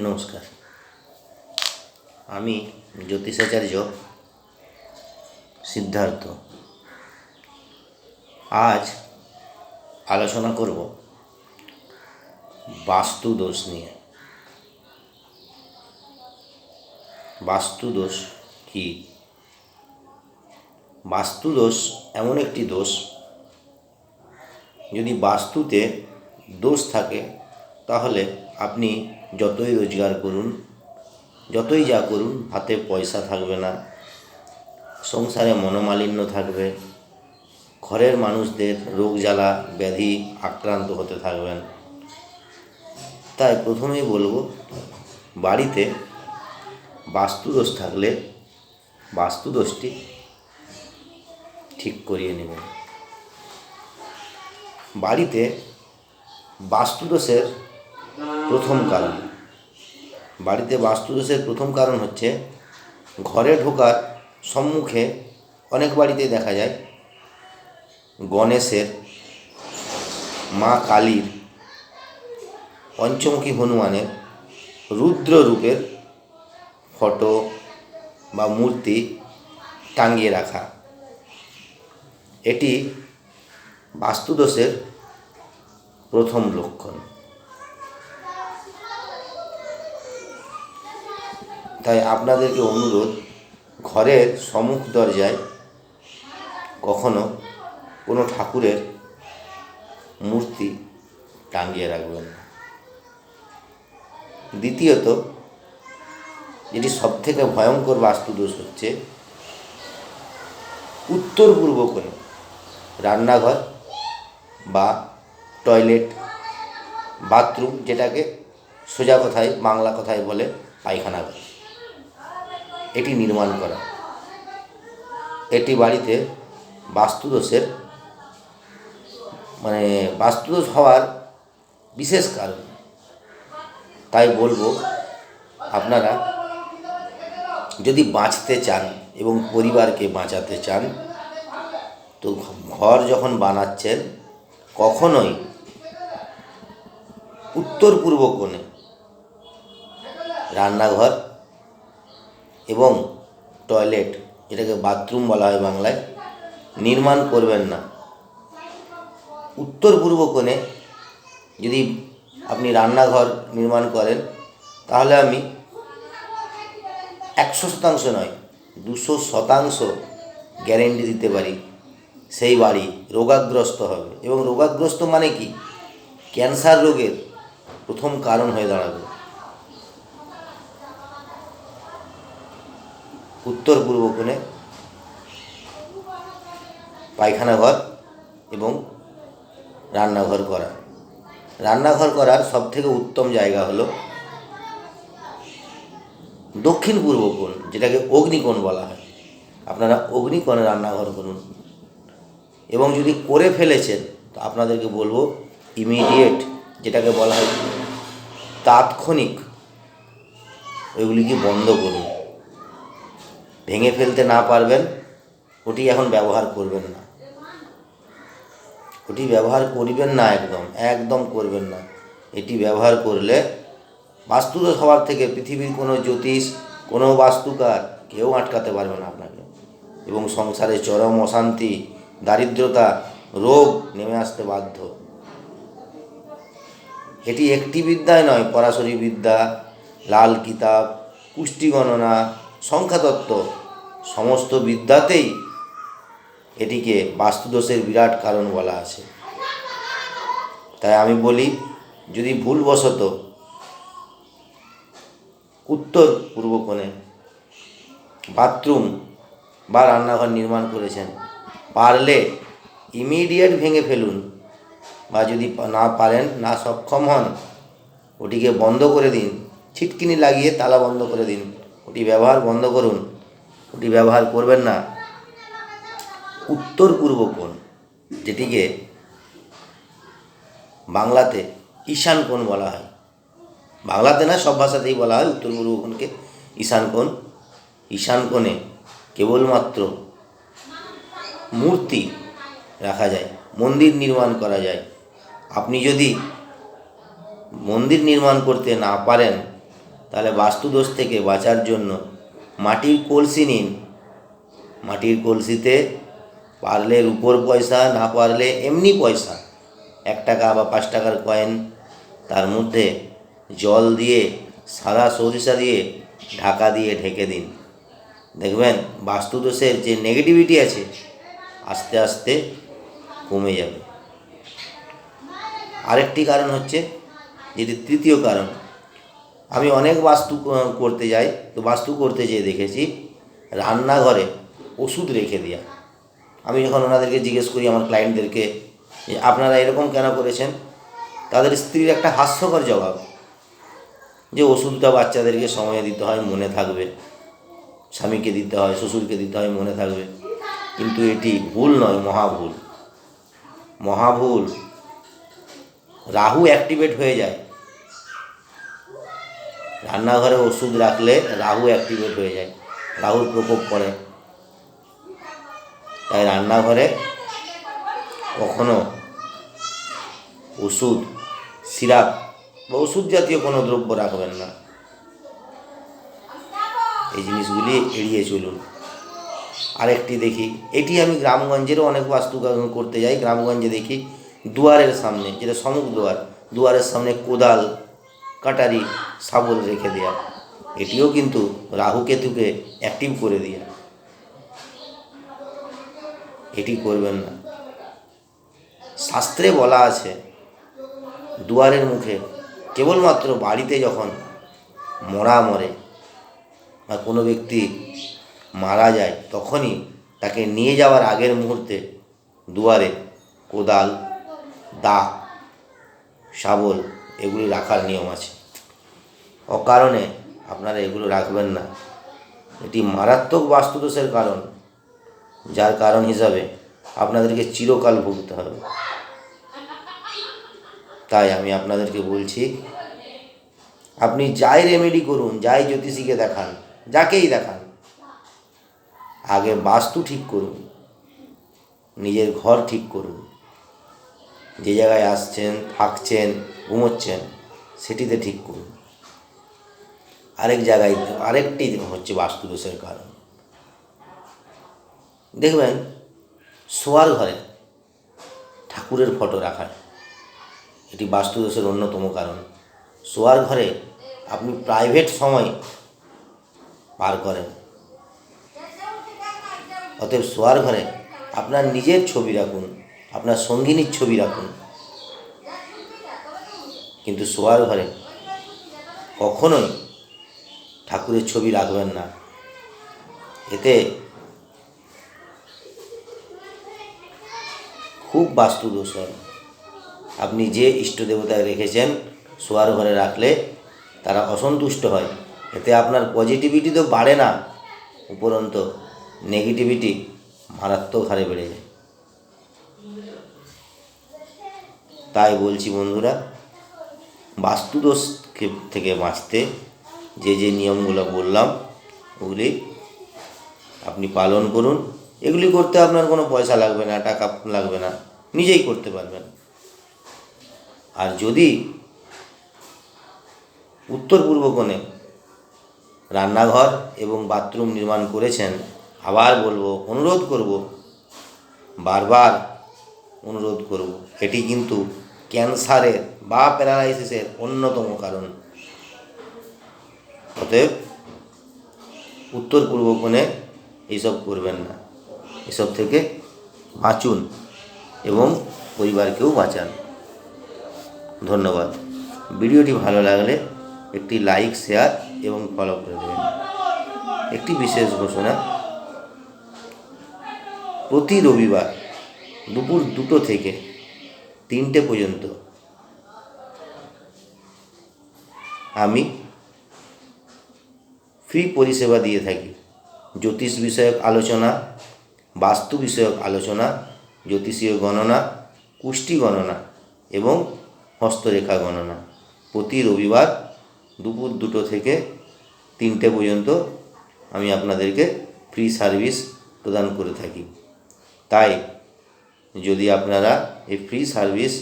নমস্কার। আমি জ্যোতিষাচার্য সিদ্ধার্থ। আজ আলোচনা করব বাস্তুদোষ নিয়ে। বাস্তুদোষ কি? বাস্তুদোষ এমন একটি দোষ, যদি বাস্তুতে দোষ থাকে তাহলে আপনি যতই রোজগার করুন, যতই যা করুন, হাতে পয়সা থাকবে না, সংসারে মনোমালিন্য থাকবে, ঘরের মানুষদের রোগ জ্বালা ব্যাধি আক্রান্ত হতে থাকবেন। তাই প্রথমেই বলবো, বাড়িতে বাস্তুদোষ থাকলে বাস্তুদোষটি ঠিক করিয়ে নেবেন। বাড়িতে বাস্তুদোষের প্রথম কারণ হচ্ছে ঘরে ঢোকার সম্মুখে অনেক বাড়িতে দেখা যায় গণেশের, মা কালীর, পঞ্চমুখী হনুমানের, রুদ্র রূপের ফটো বা মূর্তি টাঙিয়ে রাখা। এটি বাস্তুদোষের প্রথম লক্ষণ। তাই আপনাদেরকে অনুরোধ, ঘরের সম্মুখ দরজায় কখনো কোনো ঠাকুরের মূর্তি টাঙিয়ে রাখবেন না। দ্বিতীয়ত, যেটি সবথেকে ভয়ঙ্কর বাস্তুদোষ হচ্ছে উত্তর পূর্ব কোণে রান্নাঘর বা টয়লেট, বাথরুম, যেটাকে সোজা কথায় বাংলা কথায় বলে পায়খানা ঘর, এটি নির্মাণ করা। এটি বাড়িতে বাস্তুদোষ হওয়ার বিশেষ কারণ। তাই বলবো, আপনারা যদি বাঁচতে চান এবং পরিবারকে বাঁচাতে চান, তো ঘর যখন বানাচ্ছেন কখনোই উত্তর পূর্ব কোণে রান্নাঘর এবং টয়লেট, যেটাকে বাথরুম বলা হয় বাংলায়, নির্মাণ করবেন না। উত্তর পূর্ব কোণে যদি আপনি রান্নাঘর নির্মাণ করেন, তাহলে আমি 100% নয়, 200% গ্যারেন্টি দিতে পারি সেই বাড়ি রোগাগ্রস্ত হবে। এবং রোগাগ্রস্ত মানে কি? ক্যান্সার রোগের প্রথম কারণ হয়ে দাঁড়াবে। উত্তর পূর্ব কোণে পায়খানা ঘর এবং রান্নাঘর করার সবথেকে উত্তম জায়গা হলো দক্ষিণ পূর্ব কোণ, যেটাকে অগ্নিকোণ বলা হয়। আপনারা অগ্নিকোণে রান্নাঘর করুন। এবং যদি করে ফেলেছেন, তো আপনাদেরকে বলবো ইমিডিয়েট, যেটাকে বলা হয় তাৎক্ষণিক, ওইগুলিকে বন্ধ করুন। ভেঙে ফেলতে না পারবেন, ওটি এখন ব্যবহার করবেন না। একদম করবেন না। এটি ব্যবহার করলে বাস্তুদোষ হওয়ার থেকে পৃথিবীর কোনো জ্যোতিষ, কোনো বাস্তুকার কেউ আটকাতে পারবে না আপনাকে। এবং সংসারে চরম অশান্তি, দারিদ্রতা, রোগ নেমে আসতে বাধ্য। এটি একটি বিদ্যায় নয়, পরাশরী বিদ্যা, লাল কিতাব, কুষ্টি গণনা, সংখ্যাতত্ত্ব, সমস্ত বিদ্যাতেই এটিকে বাস্তুদোষের বিরাট কারণ বলা আছে। তাই আমি বলি, যদি ভুলবশত উত্তর পূর্ব কোণে বাথরুম বা রান্নাঘর নির্মাণ করেছেন, পারলে ইমিডিয়েট ভেঙে ফেলুন। বা যদি না পারেন, না সক্ষম হন, ওটিকে বন্ধ করে দিন। ছিটকিনি লাগিয়ে তালা বন্ধ করে দিন। ওটি ব্যবহার বন্ধ করুন। ওটি ব্যবহার করবেন না। উত্তর পূর্ব কোণ, যেটিকে বাংলাতে ঈশান কোণ বলা হয়, বাংলাতে না, সব ভাষাতেই বলা হয় উত্তর পূর্ব কোণকে ঈশান কোণ। ঈশান কোণে কেবলমাত্র মূর্তি রাখা যায়, মন্দির নির্মাণ করা যায়। আপনি যদি মন্দির নির্মাণ করতে না পারেন, তাহলে বাস্তুদোষ থেকে বাঁচার জন্য মাটির কলসি নিন। মাটির কলসিতে পারলে রূপোর পয়সা, না পারলে এমনি পয়সা 1 টাকা বা 5 টাকার কয়েন, তার মধ্যে জল দিয়ে সাদা সরিষা দিয়ে ঢাকা দিয়ে ঢেকে দিন। দেখবেন বাস্তুদোষের যে নেগেটিভিটি আছে আস্তে আস্তে কমে যাবে। আরেকটি কারণ হচ্ছে, যেটি তৃতীয় কারণ, আমি অনেক বাস্তু করতে যাই, তো বাস্তু করতে যেয়ে দেখেছি রান্নাঘরে ওষুধ রেখে দেওয়া। আমি যখন ওনাদেরকে জিজ্ঞেস করি, আমার ক্লায়েন্টদেরকে, যে আপনারা এরকম কেন করেছেন, তাদের স্ত্রীর একটা হাস্যকর জবাব, যে ওষুধটা বাচ্চাদেরকে সময়ে দিতে হয়, মনে থাকবে, স্বামীকে দিতে হয়, শ্বশুরকে দিতে হয়, মনে থাকবে। কিন্তু এটি ভুল নয়, মহাভুল, মহাভুল। রাহু অ্যাক্টিভেট হয়ে যায়। রান্নাঘরে ওষুধ রাখলে রাহু অ্যাক্টিভেট হয়ে যায়, রাহুর প্রকোপ পড়ে। তাই রান্নাঘরে কখনো ওষুধ, সিরাপ বা ওষুধ জাতীয় কোনো দ্রব্য রাখবেন না। এই জিনিসগুলি এড়িয়ে চলুন। আরেকটি দেখি, এটি আমি গ্রামগঞ্জেরও অনেক বাস্তু করতে যাই, গ্রামগঞ্জে দেখি দুয়ারের সামনে, যেটা সম্মুখ দুয়ার, দুয়ারের সামনে কোদাল, কাটারি, শাবল রেখে দেওয়া। এটিও কিন্তু রাহু কেতুকে অ্যাক্টিভ করে দেওয়া। এটি করবেন না। শাস্ত্রে বলা আছে, দুয়ারের মুখে কেবলমাত্র বাড়িতে যখন মরে বা কোনো ব্যক্তি মারা যায়, তখনই তাকে নিয়ে যাওয়ার আগের মুহূর্তে দুয়ারে কোদাল, দা, শাবল এগুলি রাখার নিয়ম আছে। অকারণে আপনারা এগুলো রাখবেন না। এটি মারাত্মক বাস্তুদোষের কারণ, যার কারণ হিসাবে আপনাদেরকে চিরকাল ভুগতে হবে। তাই আমি আপনাদেরকে বলছি, আপনি যাই রেমেডি করুন, যাই জ্যোতিষীকে দেখান, যাকেই দেখান, আগে বাস্তু ঠিক করুন, নিজের ঘর ঠিক করুন, যে জায়গায় আসছেন, থাকছেন, ঘুমোচ্ছেন, সেটিতে ঠিক করুন। আরেকটি হচ্ছে বাস্তুদোষের কারণ, দেখবেন শোয়ার ঘরে ঠাকুরের ফটো রাখা, এটি বাস্তুদোষের অন্যতম কারণ। শোয়ার ঘরে আপনি প্রাইভেট সময় পার করেন, অতএব শোয়ার ঘরে আপনার নিজের ছবি রাখুন, আপনার সঙ্গিনীর ছবি রাখুন, কিন্তু শোয়ার ঘরে কখনোই ঠাকুরের ছবি রাখবেন না। এতে খুব বাস্তুদোষ হয়। আপনি যে ইষ্ট দেবতায় রেখেছেন শোয়ার ঘরে রাখলে তারা অসন্তুষ্ট হয়। এতে আপনার পজিটিভিটি তো বাড়ে না, উপরন্ত নেগেটিভিটি মারাত্মক হারে বেড়ে যায়। তাই বলছি বন্ধুরা, বাস্তুদোষ থেকে বাঁচতে যে যে নিয়মগুলো বললাম ওগুলি আপনি পালন করুন। এগুলি করতে আপনার কোনো পয়সা লাগবে না, টাকা লাগবে না, নিজেই করতে পারবেন। আর যদি উত্তর পূর্ব কোণে রান্নাঘর এবং বাথরুম নির্মাণ করেছেন, আবার বলবো, অনুরোধ করব, বারবার অনুরোধ করব, এটি কিন্তু ক্যান্সারের বা প্যারালাইসিসের অন্যতম কারণ। অতএব উত্তর পূর্ব কোণে এইসব করবেন না, এসব থেকে বাঁচুন এবং পরিবারকেও বাঁচান। ধন্যবাদ। ভিডিওটি ভালো লাগলে একটি লাইক, শেয়ার এবং ফলো করে দেবেন। একটি বিশেষ ঘোষণা, প্রতি রবিবার দুপুর 2টো থেকে 3টে পর্যন্ত আমি ফ্রি পরিষেবা দিয়ে থাকি। জ্যোতিষ বিষয়ক আলোচনা, বাস্তু বিষয়ক আলোচনা, জ্যোতিষীয় গণনা, কুষ্টি গণনা এবং হস্তরেখা গণনা। প্রতি রবিবার দুপুর 2টো থেকে 3টে পর্যন্ত আমি আপনাদেরকে ফ্রি সার্ভিস প্রদান করে থাকি। তাই যদি আপনারা এই ফ্রি সার্ভিস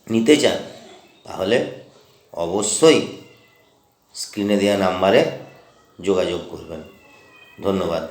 নিতে চান, তাহলে অবশ্যই স্ক্রিনে দেওয়া নাম্বারে যোগাযোগ করবেন। ধন্যবাদ।